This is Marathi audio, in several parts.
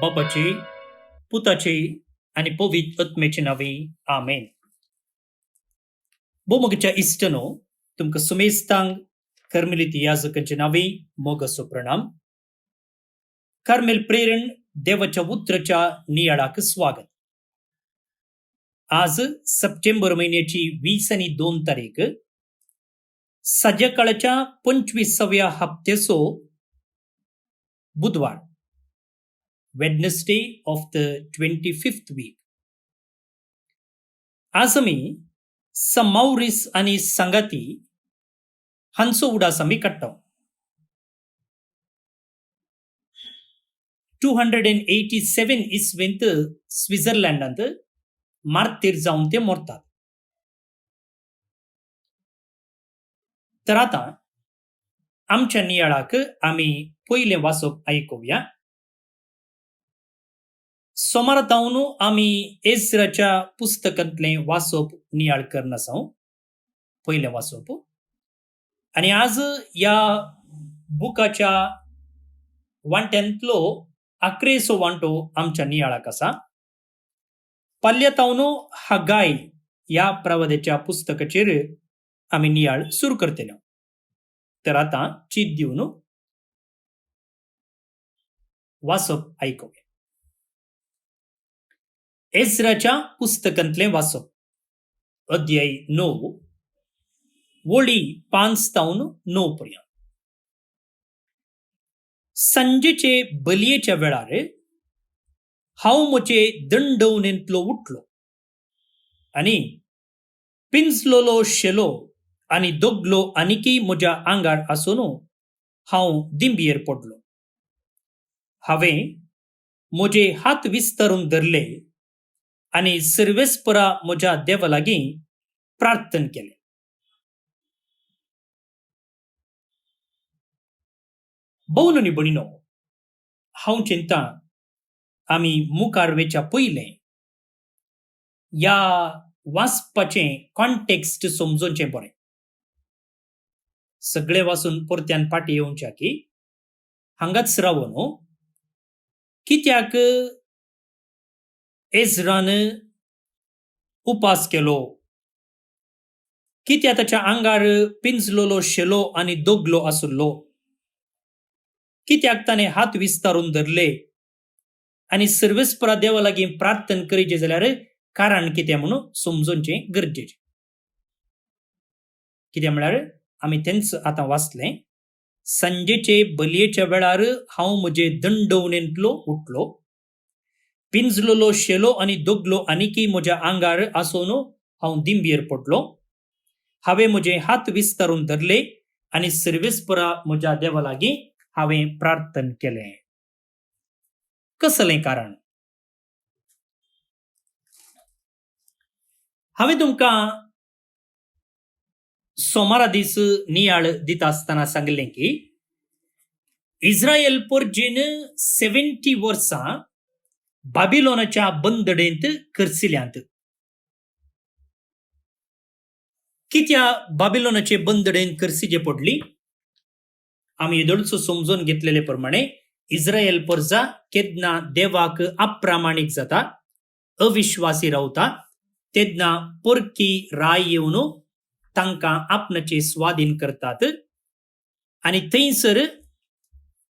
बापाचे, पुताचे आणि पवित्र आत्म्याचे नावे आमेन. बोमगच्या इष्टनो तुमका सुमेस्तांग कर्मेलिती याजकांचे नावे मोगसो प्रणाम. कार्मेल प्रेरण देवाच्या उतरच्या नियाळाक स्वागत. आज सप्टेंबर महिन्याची 22 संध्याकाळच्या 25व्या हप्त्याचो बुधवार, Wednesday of the 25th weak. आज आमी समौरिस आणि संगाती हांचो उडास आमी काडटा. 287 इसवेंत स्वित्झर्लंडांत मार्तीर जावन ते मरतात. तर आता आमच्या नियाळाक आमी पयले वाचप आयकुया. सोमारातावन आमी एज्राच्या पुस्तकांतले वाचप नियाळ करन आसा. पयले वाचप. आणि आज या बुकाच्या वांट्यांतलो 11सो वांटो आमच्या नियाळाक आसा. पाल्यतावन हगाय या प्रवाद्याच्या पुस्तकाचेर आमी नियाळ सुरू करतले. तर आता चीत दिवन वाचप आयकुया. एज्राच्या पुस्तकांतले वाचप. अध्याय 9 वळी 5-9 पर्यंत. संजेचे बलयेच्या वेळार हांव म्हजे दंडवणेंतलो उठलो आनी पिंजलोलो शेलो आनी दोगलो आनिकी म्हज्या आंगार आसून हांव दिंबयेर पडलो. हांवें म्हजे हात विस्तारून धरले आनी सर्वेस्परा म्हज्या देवा लागीं प्रार्थना केले. भोवन न्ही भणीनो, हांव चिंता आमी मुखार वेच्या पयलें या वाचपाचें कॉन्टेक्स्ट समजोवचें बरें. सगळे वाचून परत्यान फाटीं येवच्या की हांगाच रावन कित्याक एज्रान उपास केलो, कित्याक ताच्या आंगार पिंजलोलो शेलो आनी दोगलो आसुल्लो, कित्याक ताणें हात विस्तारून धरले आनी सर्वेस्परा देवा लागीं प्रार्थना करीचे जाल्यार कारण कितें म्हणून समजोवचें गरजेचें. कित्याक म्हळ्यार आमी तेंच आतां वाचलें. संजेचे बलयेच्या वेळार हांव म्हजे दंडवणेंतलो उठलो, पिंजलोलो शेलो आनी दोगलो आनिकी म्हज्या आंगार आसून हांव दिंबयेर पडलो. हांवें म्हजे हात विस्तारून धरले आनी सर्वेस्परा म्हज्या देवा लागीं हांवें प्रार्थना केलें. कसलें कारण? हांवें तुमकां सोमारा दीस नियाळ दिता आसतना सांगलें की इस्रायल परजेन 70 वर्सां बाबिलोनाच्या बंदडेंत करसिल्यांत. कित्या बाबिलोनाचे बंदडेंत करसिजे पडली? आमी येदोळचो समजून घेतलेले प्रमाणे इस्रायल परजा केदना देवाक अप्रामाणीक जाता, अविश्वासी रावता, तेदना परकी राय येवन तांकां आपणाचे स्वाधीन करतात आनी थंयसर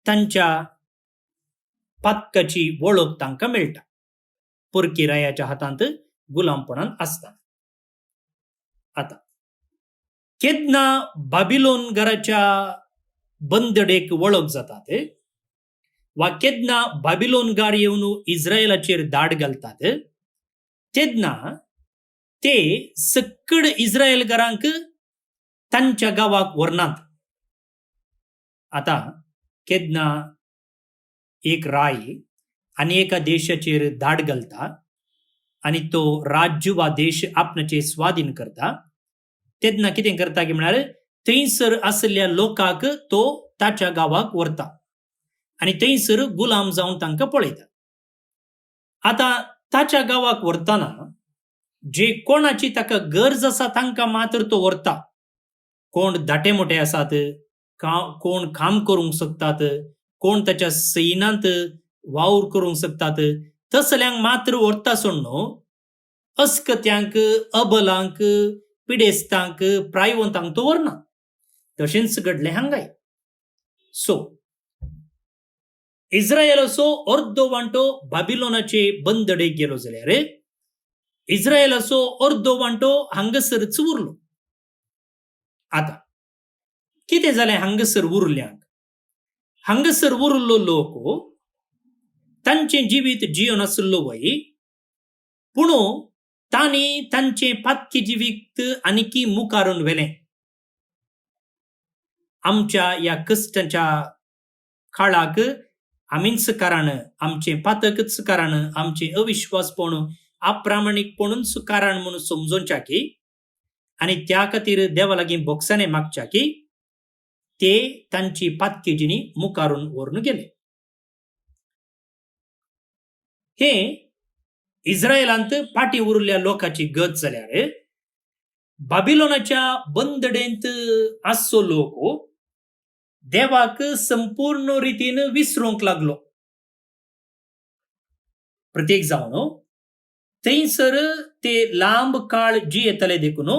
तांच्या पातकाची वळख तांकां मेळटा. परकी रायाच्या हातांत गुलामपणान आसता. आता केदना बाबिलोनगाराच्या बंदडेक वळख जातात वा केदना बाबिलोनगार येवन इस्रायलाचेर दाड घालतात, तेदना ते सकड इस्रायलगारांक तांच्या गावाक व्हरनात. आता केदना एक राय आनी एका देशाचेर दाड घालता आनी तो राज्य वा देश आपणाचे स्वाधीन करता, तेदना कितें करता की म्हळ्यार थंयसर आसलेल्या लोकांक तो ताच्या गावाक व्हरता आनी थंयसर गुलाम जावन तांकां पळयता. आता ताच्या गावाक व्हरतना जे कोणाची ताका गरज आसा तांकां मात्र तो व्हरता. कोण धाटे मोठे आसात, कोण काम करूंक शकतात, कोण त्याच्या सैनांत वावर करूंक शकतात तसल्यांक मात्र व्हरता सोडनो अस्कत्यांक अबलांक पिडेस्तांक प्रायवंतांक तो व्हरना. तशेंच घडलें हांगाय. सो इस्रायेलाचो अर्दो वांटो बाबिलोनाचे बंदडेक गेलो जाल्यार इस्रायेलाचो अर्दो वांटो हांगासरच उरलो. आता कितें जालें हांगासर उरल्यांक? हांगासर उरलो लोक तांचें जिवीत जियोनासलो वय, पूण तांणी तांचें पातकी जिवीत आनीकी मुखारून व्हेलें. आमच्या ह्या कश्टाच्या काळाक आमीच कारण, आमचें पातकच कारण, आमचें अविश्वासपण अप्रामाणिकपणूच कारण म्हणून समजोवच्या की आनी त्या खातीर देवा लागीं बोगसाने मागच्या की ते तांची पातकी जिणी मुखारून व्हरून गेले. हे इस्रायेलांत फाटी उरल्या लोकांची गत जाल्यार बाबिलोनाच्या बंदडेंत आसचो लोक देवाक संपूर्ण रितीन विसरूंक लागलो. प्रत्येक जावन थंयसर ते लांब काळ जियेतले देखून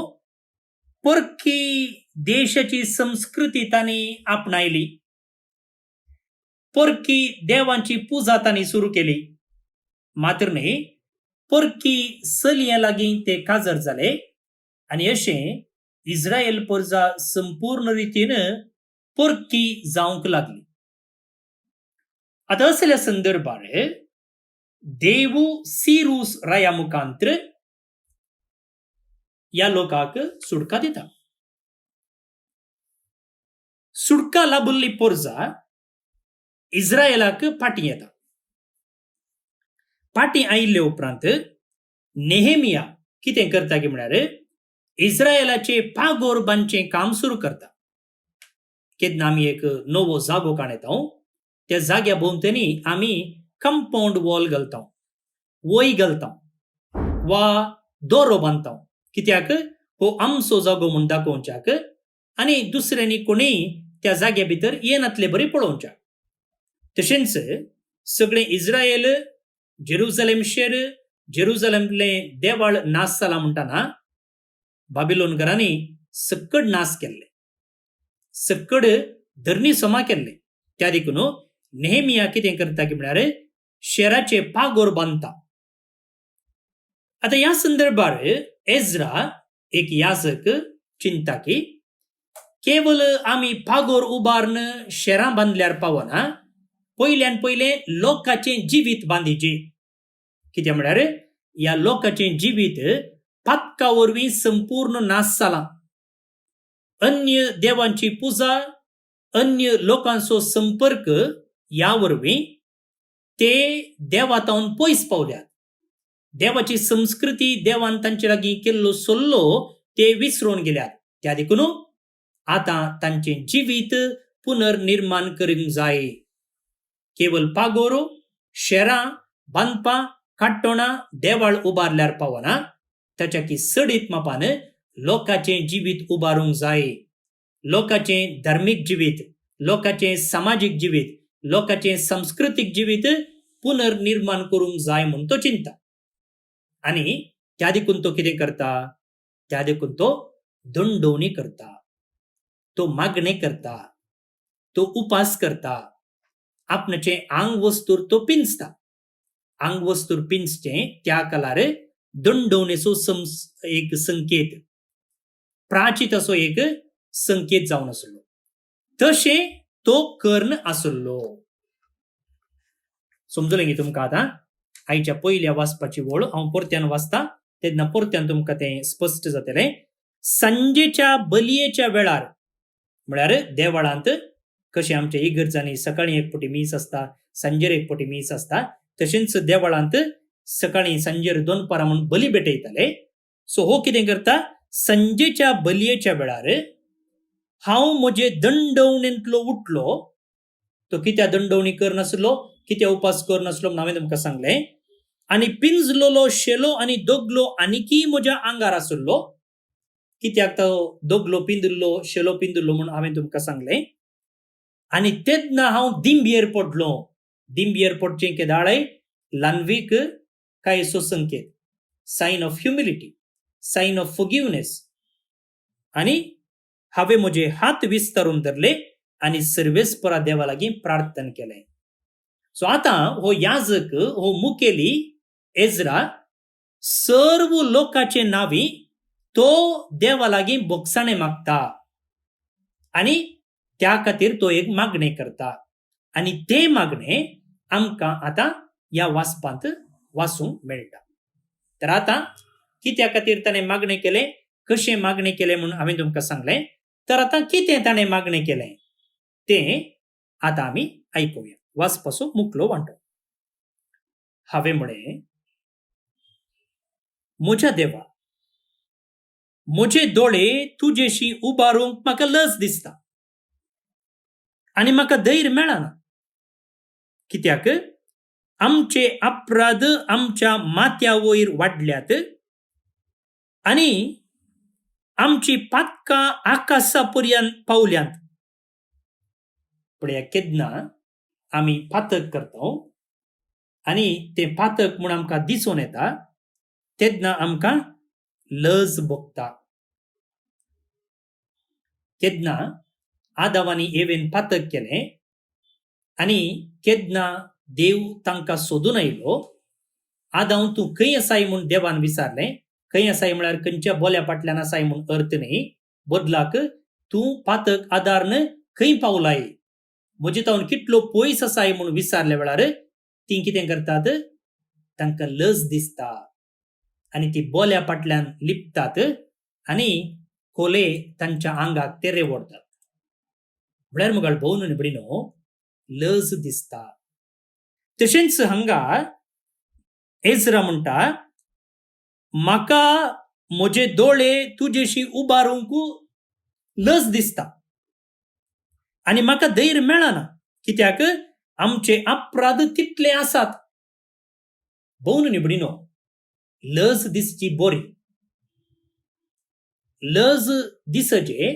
परकी देशाची संस्कृती तांणी आपणायली, परकी देवांची पुजा तांणी सुरू केली. मात्र न्ही परकी सलये लागीं ते काजर जाले आनी अशें इस्रायल प्रजा संपूर्ण रितीन परकी जावंक लागली. आता असल्या संदर्भार देव सिरूस राया मुखांतर या लोकांक सुटका दिता. सुटका लाभल्ली प्रजा इस्रायलाक फाटी येता. फाटी आयिल्ले उपरांत नेहेमिया कितें करता की म्हळ्यार इस्रायलाचे पागोर बांदचें काम सुरू करता. केन्ना आमी एक नवो जागो काडयता, त्या जाग्या भोंवतणी आमी कंपाऊंड वॉल घालता, वय घालता वा दोरो बांदता. कित्याक हो आमचो जागो म्हूण दाखोवच्याक आनी दुसऱ्यांनी कोणीय त्या जाग्या भितर येनातले बरे पळोवच्याक. तशेंच सगळें इस्रायल जेरुसलेमशेर जेरुसलेमतलें देवाळ नाश जाला म्हणटाना बाबिलोनकारांनी सक्कड नाश केल्ले, सक्कड धरणी समा केल्ले. त्या देखून नेहेमिया कितें करता की म्हळ्यार शेराचे पागोर बांदता. आता ह्या संदर्भार एज्रा एक याजक चिंता की केवल आमी पागोर उबारून शेरां बांदल्यार पावना, पयल्यान पयलें लोकांचें जिवीत बांदिचें. कित्याक म्हळ्यार ह्या लोकांचें जिवीत पातका वरवीं संपूर्ण नाश जालां. अन्य देवांची पुजा, अन्य लोकांचो संपर्क ह्या वरवीं ते देवातावन पयस पावल्यात. देवाची संस्कृती, देवान तांचे लागीं केल्लो सल्लो ते विसरून गेल्यात. त्या देखून आतां तांचें जिवीत पुनर्निर्माण करूंक जाय. केवल पागोर, शेरां बांदपा, काट्टोणां, देवाळ उबारल्यार पावना, ताच्या की सडीत मापान लोकांचें जिवीत उबारूंक जाय. लोकांचें धार्मीक जिवीत, लोकांचें सामाजीक जिवीत, लोकांचें सांस्कृतीक जिवीत पुनर्निर्माण करूंक जाय म्हणून तो चिंता. आनी त्या देखून तो कितें करता? त्या देखून तो दंडोवणी करता, तो मागणे करता, तो उपास करता, आपणाचें आंग वस्तूर तो पिंजता. आंग वस्तूर पिंजचें त्या काळार दंडोवणेचो एक संकेत, प्राचीत असो एक संकेत जावन आसलो. तशें तो कर्ण आसलो. समजलें न्ही तुमकां? आतां आयच्या पयल्या वाचपाची वळ हांव परत्यान वाचता, तेन्ना परत्यान तुमकां तें स्पश्ट जातलें. सांजेच्या बलयेच्या वेळार म्हळ्यार देवळांत कशें आमच्या इगर्जांनी सकाळीं एक फावटी मीस आसता, सांजेर एक फावटी मीस आसता, तशेंच देवळांत सकाळीं सांजेर दनपारां म्हणून बली भेटयताले. सो हो कितें करता? सांजेच्या बलयेच्या वेळार हांव म्हजे दंडोवणेंतलो उठलो. तो कित्या दंडोवणी करनासलो, कित्या उपास करनासलो म्हणून हांवें तुमकां सांगलें. आनी पिंजलोलो शेलो आनी दोगलो आनीकी म्हज्या आंगार आसलो. कित्याक तो दोगलो पिंजलो, शेलो पिंजलो म्हणून हांवें तुमकां सांगलें. आनी तेन्ना हांव दिंबयेर पडलो. दिंबियर पोटचे के दाळे लानवीक काय सो संकेत sign of humility, sign of forgiveness. आणि हावे म्हजे हात विस्तारून धरले आणि सर्वेस्परा देवा लागी प्रार्थना केले. सो आता हो याजक हो मुखेली एजरा सर्व लोकांचे नावी तो देवा लागी बोगसाणे मागता आणि त्या खातीर तो एक मागणे करता. आणि ते मागणे आमकां आता या वाचपांत वाचूंक मेळटा. तर आता कित्या खातीर ताणें मागणे केले, कशें मागणे केले म्हणून हांवें तुमकां सांगलें. तर आता कितें ताणें मागणे केलें तें आता आमी आयकुया. वाचपाचो मुखलो वांटो. हांवें म्हळें, म्हज्या देवा, म्हजे दोळे तुजेशी उबारूंक म्हाका लज दिसता आनी म्हाका धैर्य मेळना. कित्याक आमचे अपराध आमच्या माथ्या वयर वाडल्यात आनी आमची पातकां आकाशा पर्यंत पावल्यांत. पळया, केन्ना आमी पातक करता आनी तें पातक म्हूण आमकां दिसून येता तेन्ना आमकां लज भोगता. केन्ना आदाम आनी एवेन पातक केलें आनी केन्ना देव तांकां सोदून आयलो. आदाम तूं खंय आसाय म्हूण देवान विचारलें. खंय आसाय म्हळ्यार खंयच्या बोल्या फाटल्यान आसाय म्हूण अर्थ न्ही, बदलाक तूं पातक आदारन खंय पावलाय, म्हजे तावन कितलो पयस आसाय म्हूण विचारले वेळार ती कितें करतात, तांकां लज दिसता आनी ती बोल्या फाटल्यान लिपतात आनी कोले तांच्या आंगाक ते रेवडतात. म्हळ्यार मुगाळ भोवन आनी भयणीनो, लज दिसता. तशेंच हांगा एजरा म्हणटा, म्हाका म्हजे दोळे तुजेशी उबारूंक लज दिसता आनी म्हाका धैर्य मेळना. कित्याक आमचे अपराध तितले आसात. भोवन आनी भयणीनो, लज दिसची बरी. लज दिसचे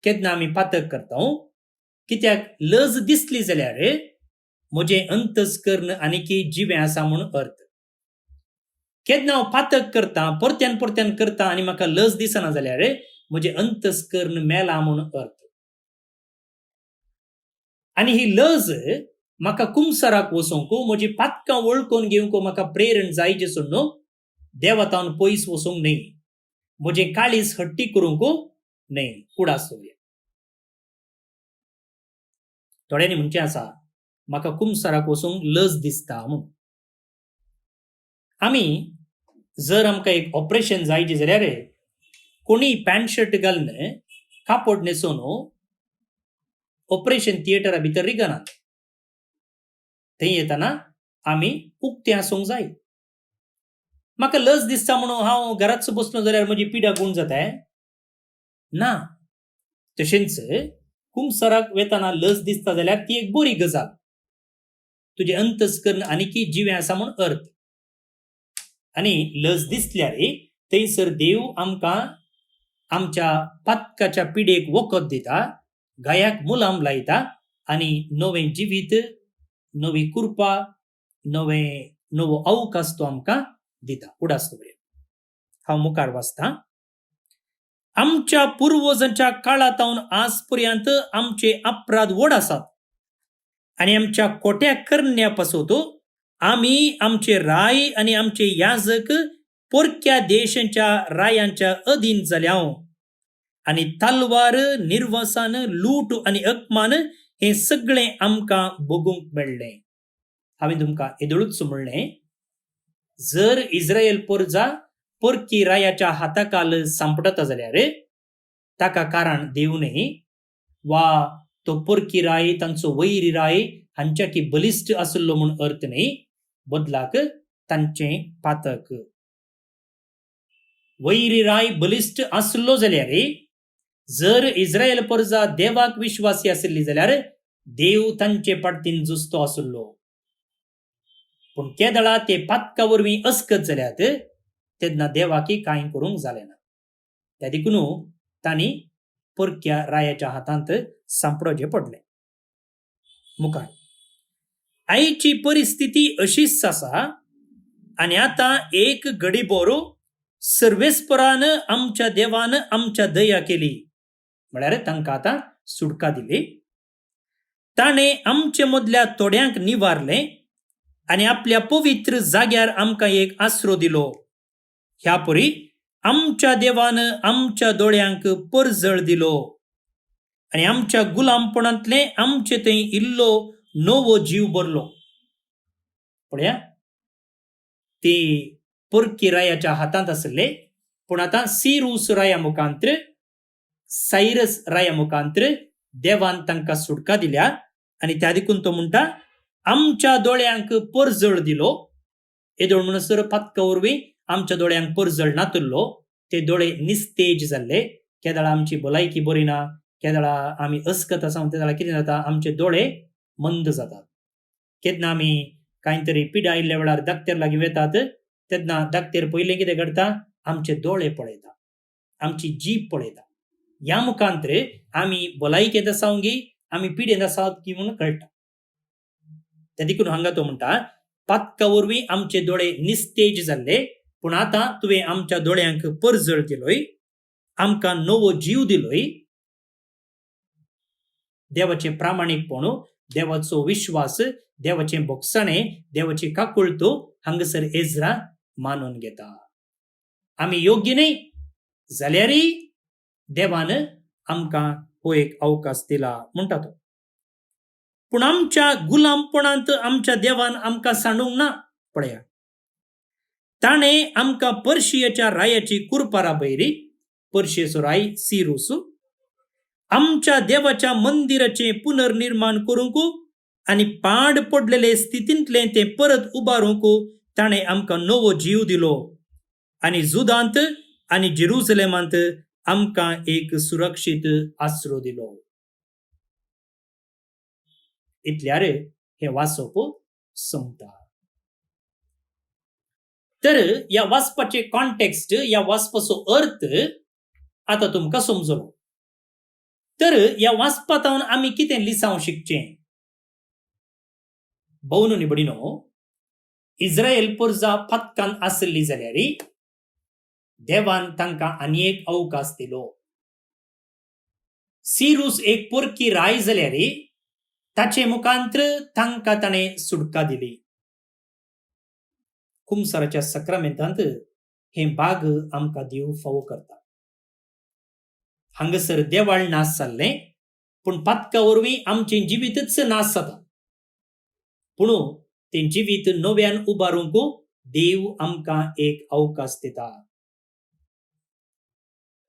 केन्ना आमी पातक करता. कित्याक लज दिसली जाल्यार म्हजे अंतस्कर्ण आनीकी जिवें आसा म्हूण अर्थ. केन्ना हांव पातक करता, परत्यान परत्यान करता आनी म्हाका लज दिसना जाल्यार म्हजे अंतस्कर्ण मेला म्हूण अर्थ. आनी ही लज म्हाका कुमसाराक वचोंक, म्हजी पातकां वळखून घेवंक म्हाका प्रेरण जायचे सोडून देवातावन पयस वचोंक न्हय. म्हजें काळीज हट्टी करूंक न्हय. कुडास दवरया. थोड्यांनी म्हणचें आसा, म्हाका कुमसाराक वचोंक लज दिसता म्हूण. आमी जर आमकां एक ऑपरेशन जायचें जाल्यार कोणीय पॅन्ट शर्ट घालून कापड न्हेसून ऑपरेशन थिएटरा भितर रिगनात. थंय येतना आमी उक्ते आसूंक जाय. म्हाका लज दिसता म्हणून हांव घराच बसलो जाल्यार म्हजी पिडा गुण जाताय ना. तशेंच कुमसाराक वेतना लज दिसता जाल्यार ती एक बरी गजाल. तुजे अंतस्कर्ण आनीकी जिवें आसा म्हूण अर्थ. आनी लज दिसल्यार थंयसर देव आमकां आमच्या पातकाच्या पिडेक वखद दिता, गायाक मुलाम लायता आनी नवें जिवीत, नवी कृपा, नवो अवकाश तो आमकां दिता. उडास दवरया. हांव मुखार वाचतां. आमच्या पुर्वजांच्या काळांतावन आज पर्यंत आमचे अपराध व्हड आसात आनी आमच्या खोट्या करण्या पासत आमी आमचे राय आनी आमचे याजक परक्या देशांच्या रायांच्या अधीन जाल्यांव आनी तलवार, निर्वसन, लूट आनी अपमान हे सगळें आमकां भोगूंक मेळ्ळें. हांवें तुमकां येदोळूच म्हणलें, जर इस्रायल परजा परकी रायाच्या हाताखाल सांपडता जाल्यार ताका कारण देव न्हय, वा तो परकी राय तांचो वैरी राय हांच्या की बलिश्ट आसलो म्हूण अर्थ न्हय, बदलाक तांचें पातक. वैरी राय बलिश्ट आसलो जाल्यार जर इस्रायल परजा देवाक विश्वासी आसली जाल्यार देव तांचे पाटतीन झुजतो आसलो. पूण केदळा ते पातका वरवीं अस्कत जाल्यात तेन्ना देवाकी कांय करूंक जालें ना. त्या देखून तांणी परक्या रायाच्या हातांत सांपडचे पडले. मुखार. आईची परिस्थिती अशीच आसा आणि आता एक घडी बोरो सर्वेस्परान आमच्या देवान आमच्या दया केली म्हळ्यार तांकां आता सुटका दिली. ताणे आमचे मदल्या तोड्यांक निवारले आणि आपल्या पवित्र जाग्यार आमकां एक आसरो दिलो. ह्या परी आमच्या देवान आमच्या दोळ्यांक परजळ दिलो आणि आमच्या गुलामपणांतले आमचे थंय इल्लो नवो जीव भरलो. पळया, ती परकी रायाच्या हातांत आसले, पूण आता सिरूस राया मुखांतर, सायरस राया मुखांतर देवान तांकां सुटका दिल्या आणि त्या देखून तो म्हणटा आमच्या दोळ्यांक परजळ दिलो. येदोळ म्हणसर पातका वरवीं आमच्या दोळ्यांक परजळ नातुरलो, ते दोळे निस्तेज जाल्ले. केदाळा आमची भलायकी बरी ना, केदाळा आमी अस्कत आसा, तेदाळा कितें जाता, आमचे दोळे मंद जातात. केन्ना आमी कांय तरी पिडा आयिल्ल्या वेळार दाक्तेर लागीं वेतात, तेन्ना दाक्तेर पयलें कितें करता, आमचे दोळे पळयता, आमची जीब पळयता. ह्या मुखांतर आमी भलायकेंत आसांव गी आमी पिडेंत आसात की म्हूण कळटा. त्या देखून हांगा तो म्हणटा पातका वरवीं आमचे दोळे निस्तेज जाल्ले, पूण आतां तुवें आमच्या दोळ्यांक परजळ केलोय, आमकां नवो जीव दिलोय. देवाचें प्रामाणीकपण, देवाचो विश्वास, देवाचें भोगसाणें, देवाची काकुळतो हांगासर एजरा मानून घेता. आमी योग्य न्ही जाल्यारय देवान आमकां हो एक अवकाश दिला म्हणटा तो. पूण आमच्या गुलामपणांत आमच्या देवान आमकां सांडूंक ना. पळया, ताणे आमकां पर्शियाच्या रायाची कुरपारा बयरी, पर्शियेचो राय सिरूस, आमच्या देवाच्या मंदिराचें पुनर्निर्माण करूंक आनी पाड पडलेले स्थितींतले ते परत उबारूंक ताणे आमकां नवो जीव दिलो आनी जुदांत आनी जेरुसलेमांत आमकां एक सुरक्षीत आसरो दिलो. इतल्यार हे वाचप संपता. तर ह्या वाचपाचे कॉन्टेक्स्ट, ह्या वाचपाचो अर्थ आता तुमकां समजलो. तर ह्या वाचपांतावन आमी कितें लिसांव शिकचें? भोवन न्ही बडिनो, इस्रायल परजा फातकान आसली जाल्यार देवान तांकां आनी एक अवकाश दिलो. सिरूस एक परकी राय जाल्यार ताचे मुखांतर तांकां ताणें सुटका दिली. कुमसाराच्या सक्रामेंतांत हे भाग आमकां देव फावो करता. हांगासर देवाळ नाश जाल्ले, पूण पातका वरवीं आमचें जिवीतच नाश जाता, पूण तें जिवीत नव्यान उबारूंक देव आमकां एक अवकाश दिता.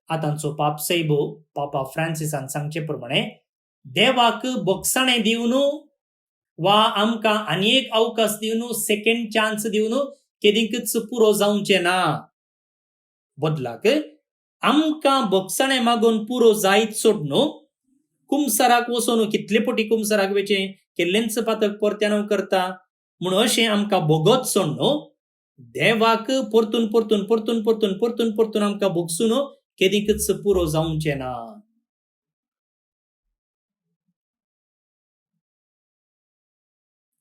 आतांचो पाप सैब पापा फ्रांसिसान सांगचे प्रमाणे देवाक भोगसाणें दिवन वा आमकां आनी एक अवकाश दिवन, सेकंड चान्स दिवन केदींकच पुरो जावचें ना. बदलाक आमकां भोगसाणें मागून पुरो जायत सोडून कुमसाराक वचून कितले पटी कुमसाराक वेचें, केल्लेंच पातक परत्यान करता म्हूण अशें आमकां भोगत सोडून देवाक परतून परतून परतून परतून परतून परतून आमकां भोगसून केदींकच पुरो जावचें ना.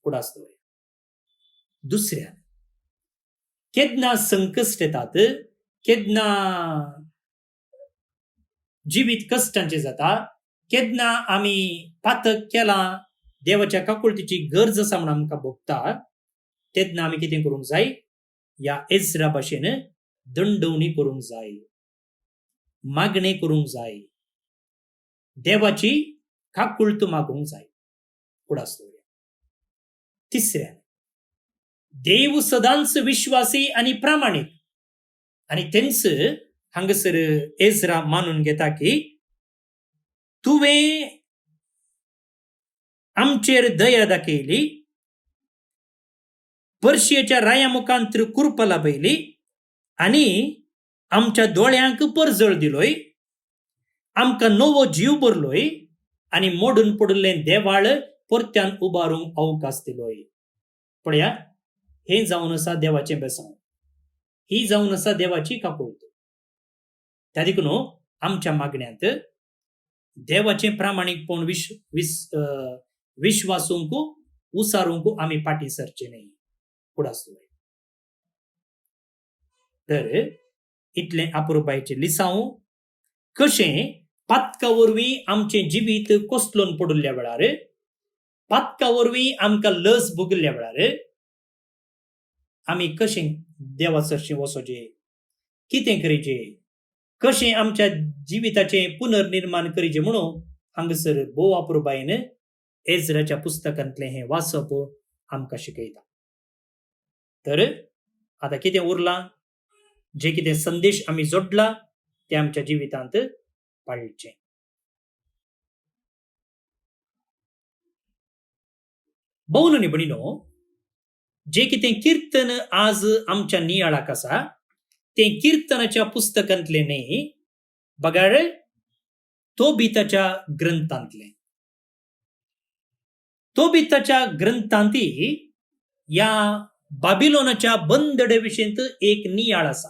उडास दवरया. दुसऱ्यान केन्ना संकश्ट येतात, केन्ना जिवीत कश्टांचें जाता, केन्ना आमी पातक केलां, देवाच्या काकुळतीची गरज आसा म्हूण आमकां भोगता, तेन्ना आमी कितें करूंक जाय? ह्या एजरा भाशेन दंडवणी करूंक जाय, मागणें करूंक जाय, देवाची काकुळत मागूंक जाय. उडास दवरया. तिसऱ्यान देव सदांच विश्वासी आणि प्रामाणिक, आणि तेंच हांगासर एजरा मानून घेता की तुवें आमचेर दया दाखयली, पर्शियेच्या राया मुखांतर कुरपा लाभयली आनी आमच्या दोळ्यांक परजळ दिलोय, आमकां नवो जीव भरलोय आनी मोडून पडिल्लें देवाळ परत्यान उबारूंक अवकाश दिलोय. पळया, हे जावन आसा देवाचें बेसांव, ही जावन आसा देवाची काकुळत. त्या देखून आमच्या मागण्यांत देवाचें प्रामाणीकपण विश्वासूंक उसारूंक आम्ही पाठी सरचे नाही फुडासतोय. तर इतले अपुरबायचे लिसांव कशें पातका वरवीं आमचें जिवीत कोसलोन पडुल्ल्या वेळार, पातका वरवीं आमकां लस भोगिल्ल्या वेळार आमी कशें देवा सरशी वचोचें, कितें करचें, कशें आमच्या जिविताचें पुनर्निर्माण करचें म्हणून हांगासर भोव अपुरबायेन एजराच्या पुस्तकांतलें हें वाचप आमकां शिकयता. तर आतां कितें उरलां, जे कितें संदेश आमी जोडला ते आमच्या जिवितांत पाळचें. भोवन न्ही भणिनो, जे कितें कीर्तन आज आमच्या नियाळाक आसा तें कीर्तनाच्या पुस्तकांतलें न्ही, बगाड तोबिताच्या ग्रंथांतलें. तोबिताच्या ग्रंथांती ह्या बाबिलोनाच्या बंदडे विशींत एक नियाळ आसा.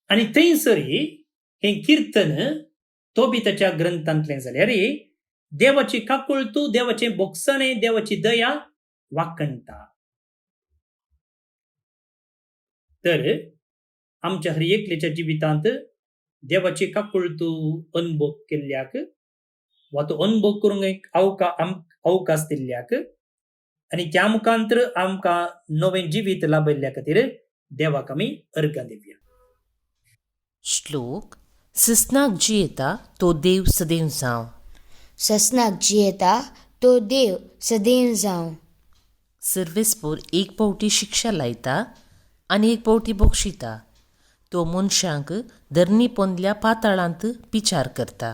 आनी थंयसरी हें कीर्तन तोबिताच्या ग्रंथांतलें जाल्यार देवाची काकुळतू, देवाचें बोगसणें, देवाची दया वाकणटा. तर आमच्या हर एकल्याच्या जिवितांत देवाची काकुळतू अनुभव केल्ल्याक वा तो अनुभव करूंक एक अवकाश दिल्ल्याक आनी त्या मुखांतर आमकां नवें जिवीत लाभयल्ल्या खातीर देवाक आमी अर्घां दिवया. श्लोक ससनाक जियेता तो देव सदैव जावं. ससनाक जियेता तो देव सदैव जावं. सर्वेस्पोर एक पावटी शिक्षा लायता आनी एक पावटी बोक्षिता. तो मनशांक धरणी पोंदल्या पाताळांत पिचार करता.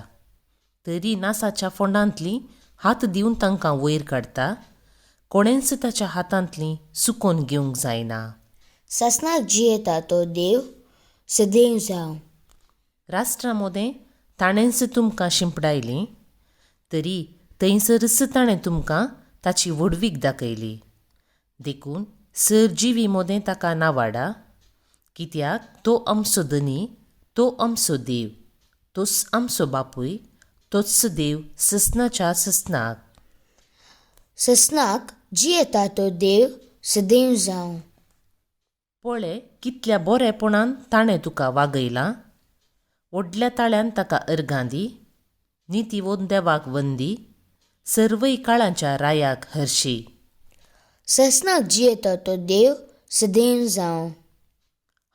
तरी नासाच्या फोंडांतली हात दिवन तांकां वयर काडटा. कोणेंच ताच्या हातांतली सुकोवन घेवंक जायना. ससनाक जियेता तो देव सदैव जावं. राष्ट्रां मोदें ताणेंच तुमकां शिंपडायलीं, तरी थंयसरच ताणें तुमकां ताची व्हडवीक दाखयली. देखून सर जिवी मोदें ताका नावाडा, कित्याक तो आमचो धनी, तो आमचो देव, तोच आमचो बापूय, तोच देव ससनाच्या ससनाक. ससनाक जियेता तो देव सदैव जावं. पळय कितल्या बरेपणान ताणें तुका वागयलां. व्हडल्या ताळ्यान ताका अर्घां दी. नितीवोन देवाक वंदी. सर्वय काळांच्या रायाक हरशी. ससनाक जियेता तो देव सदैव जावं.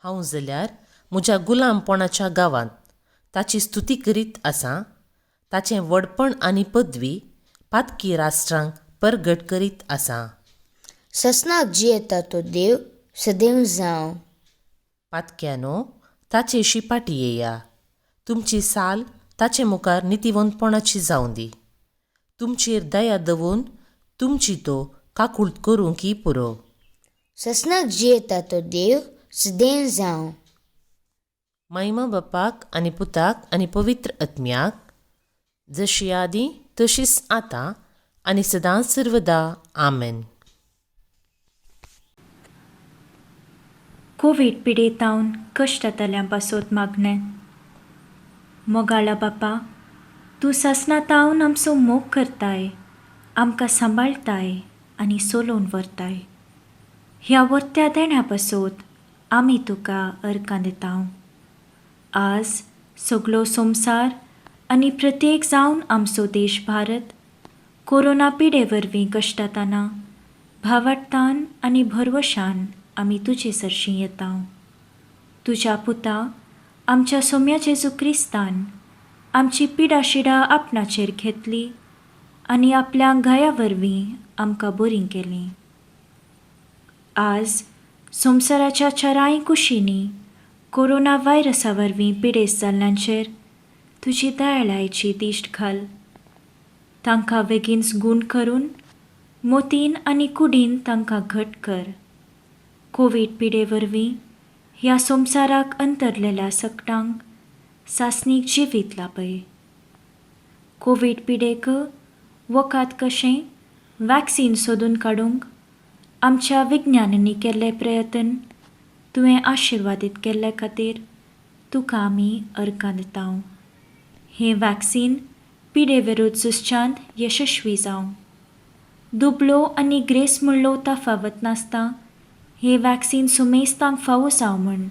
हांव जाल्यार म्हज्या गुलामपणाच्या गांवांत ताची स्तुती करीत आसां. ताचें व्हडपण आनी पदवी पातकी राष्ट्रांक परगट करीत आसां. ससनाक जियेता तो देव सदैव जावं. पातक्यानो, ताचे शिपाटी येया. तुमची साल ताचे मुखार नितीवंतपणाची जावं दी. तुमचेर दया दवरून तुमची तो काकुळट करूंक पुरो. ससनाक जियेता तो देव सदैव जावं. महिमा बापाक आनी पुताक आनी पवित्र आत्म्याक, जशी आदी तशीच आतां आनी सदांच सर्वदा. आमेन. कोविड पिडेतावन कश्टांतल्यान पासोत मागणें. मोगाळा बापा, तूं ससनातावन आमचो मोग करताय, आमकां सांबाळताय आनी सोलोवन व्हरताय. ह्या वर्त्या देण्या पासोत आमी तुका अर्घां दितांव. आज सगळो संवसार आनी प्रत्येक जावन आमचो देश भारत कोरोना पिडे वरवीं कश्टाताना भावार्थान आनी भरवशान आमी तुजे सरशीं येतांव. तुज्या पुता आमच्या सोम्या जेजू क्रिस्तान आमची पिडाशिडा आपणाचेर घेतली आनी आपल्या गाया वरवीं आमकां बरीं केलीं. आज संवसाराच्या चराय कुशींनी कोरोना व्हायरसा वरवीं पिडेस्त जाल्ल्यांचेर तुजी दयाळायेची दिश्ट घाल. तांकां बेगीनच गूण करून मोतीन आनी कुडीन तांकां घट कर. कोवीड पिडे वरवीं ह्या संवसाराक अंतरलेल्या सकटांक सासणीक जिवीत लाभय. कोवीड पिडेक वखद कशें वॅक्सीन सोदून काडूंक आमच्या विज्ञानांनी केल्ले प्रयत्न तुवें आशिर्वादीत केल्ले खातीर तुका आमी अर्घां दितांव. हें वॅक्सीन पिडे विरुद्ध झुजच्यांत यशस्वी जावं. दुबलो आनी ग्रेस म्हणलो फावत नासता हे वॅक्सीन सुमेस्तांक फावो जावं म्हूण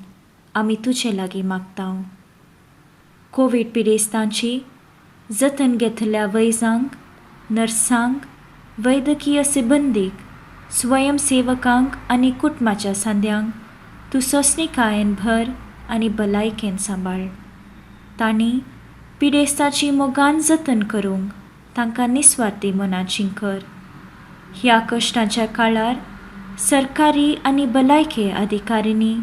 आमी तुजे लागीं मागतांव. कोवीड पिडेस्तांची जतन घेतल्या वैजांक, नर्सांक, वैद्यकीय सिबंदीक, स्वयंसेवकांक आनी कुटुंबाच्या सांद्यांक तूं सोंसणीकायेन भर आनी भलायकेन सांबाळ. तांणी पिडेस्ताची मोगान जतन करूंक तांकां निस्वार्थी मनाची कर. ह्या कश्टाच्या काळार सरकारी आनी भलायके अधिकाऱ्यांनी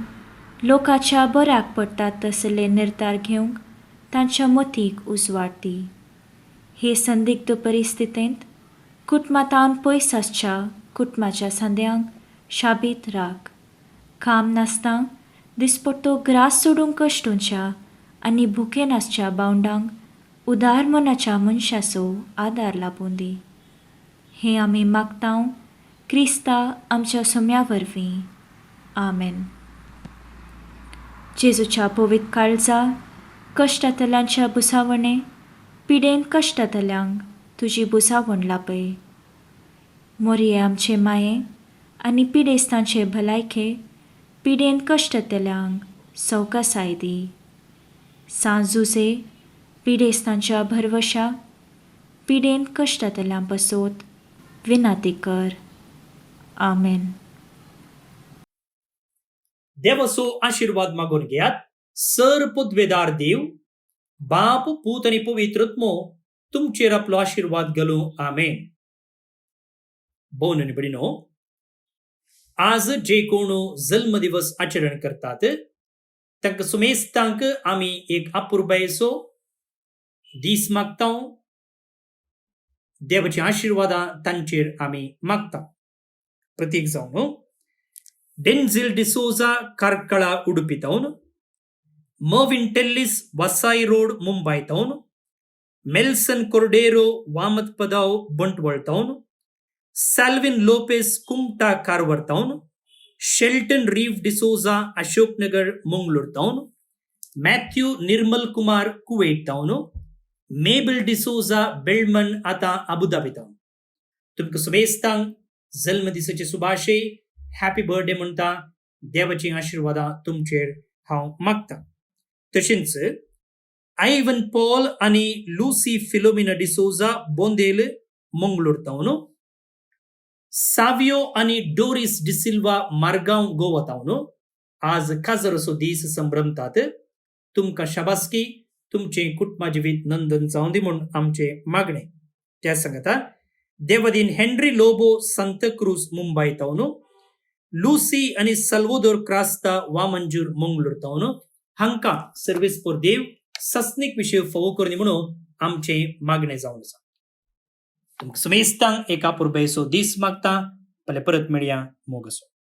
लोकांच्या बऱ्याक पडटात तसले निर्धार घेवंक तांच्या मतीक उजवाड दी. हे संदिग्ध परिस्थितींत कुटुंबांतावन पयस आसच्या कुटुंबाच्या सांद्यांक शाबीत राख. काम नासता दिसपट्टो ग्रास सोडूंक कश्टूंच्या आनी भुकेन आसच्या बावंडांक उदार मनाच्या मनशाचो आदार लाबून दी. हें आमी मागतांव क्रिस्ता आमच्या सोम्या वरवीं. आमेन. जेजूच्या पवित्र काळजा कश्टांतल्यांच्या बुसावणे पिडेन कश्टांतल्यांक तुजी बुसावण लापय. मोरये आमचे माये आनी पिडेस्तांचे भलायके पिडेन कश्टांतल्यांक सवकासाय दी. सांजुजे पिडेस्तांच्या भरवशा पिडेन कश्टांतल्यां बसोत विनाती कर. आमेन. देवाचो आशीर्वाद मागून घेयात. सर्पद्वेदार देव, बाप, पूत आणि पवित्रत्मो तुमचेर आपलो आशीर्वाद घालूं. आमेन. भोवन आनी भयणीनो, आज जे कोण जल्मदिवस आचरण करतात तांकां सुमेस्तांक आमी एक अपुरबायेचो दीस मागतांव. देवाची आशीर्वादां तांचेर आमी मागता. प्रतीक जावन डेन्झिल डिसोजा कार्कळा उडुपी तावन, मर्विन टेल्लिस वसाई रोड मुंबई तावन, मेल्सन कोर्डेरो वामत पदाव बंटवळ तावन, सॅल्विन लोपेस कुमटा कारवर तावन, शेल्टन रीव डिसोजा अशोकनगर मंगळूर तावन, मॅथ्यू निर्मल कुमार कुवेट तावन, मेबल डिसोजा बेल्मन आता अबुधाबी तावन. तुमकां सुमेस्तांक जल्मदिसाचे सुभाशय, हॅपी बर्थडे म्हणटा. देवाची आशीर्वादां तुमचेर हांव मागता. तशेंच आयवन पॉल आनी लुसी फिलोमिना डिसोजा बोंदेल मंगळूर तावन, सावियो आनी डोरिस डिसिल्वा मारगांव गोवा तावन आज काजराचो दीस संभ्रमतात. तुमकां शाबासकी, तुमचे कुटुंबा जिवीत नंदन जावं दी म्हूण आमचे मागणे. त्या सांगता देवादीन हेनरी लोबो सांता क्रूज मुंबई तावन, लुसी आनी सल्वोदोर क्रास्ता वामंजूर मंगळूर तावन हांकां सर्वीस फॉर देव सस्नीक विशय फोव करनी म्हणून आमचे मागणे जावन आसा. तुमकां सुमेस्तांक एका पुरबेचो दीस मागता. परत मेळया. मोग आसूं.